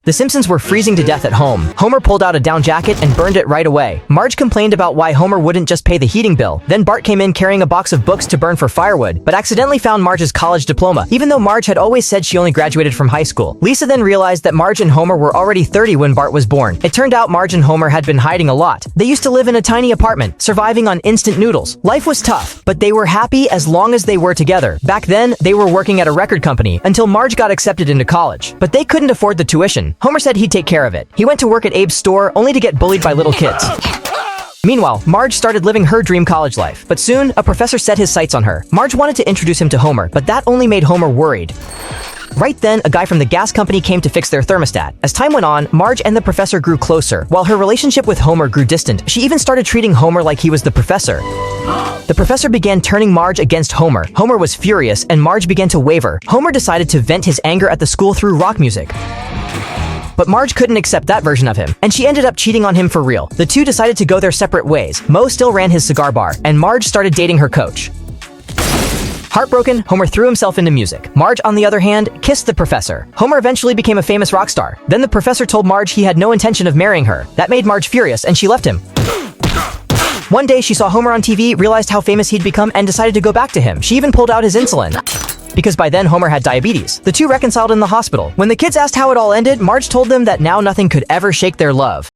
The Simpsons were freezing to death at home. Homer pulled out a down jacket and burned it right away. Marge complained about why Homer wouldn't just pay the heating bill. Then Bart came in carrying a box of books to burn for firewood, but accidentally found Marge's college diploma, even though Marge had always said she only graduated from high school. Lisa then realized that Marge and Homer were already 30 when Bart was born. It turned out Marge and Homer had been hiding a lot. They used to live in a tiny apartment, surviving on instant noodles. Life was tough, but they were happy as long as they were together. Back then, they were working at a record company until Marge got accepted into college. But they couldn't afford the tuition. Homer said he'd take care of it. He went to work at Abe's store only to get bullied by little kids. Meanwhile, Marge started living her dream college life. But soon, a professor set his sights on her. Marge wanted to introduce him to Homer, but that only made Homer worried. Right then, a guy from the gas company came to fix their thermostat. As time went on, Marge and the professor grew closer, while her relationship with Homer grew distant. She even started treating Homer like he was the professor. The professor began turning Marge against Homer. Homer was furious, and Marge began to waver. Homer decided to vent his anger at the school through rock music. But Marge couldn't accept that version of him, and she ended up cheating on him for real. The two decided to go their separate ways. Moe still ran his cigar bar, and Marge started dating her coach. Heartbroken, Homer threw himself into music. Marge, on the other hand, kissed the professor. Homer eventually became a famous rock star. Then the professor told Marge he had no intention of marrying her. That made Marge furious, and she left him. One day, she saw Homer on TV, realized how famous he'd become, and decided to go back to him. She even pulled out his insulin, because by then Homer had diabetes. The two reconciled in the hospital. When the kids asked how it all ended, Marge told them that now nothing could ever shake their love.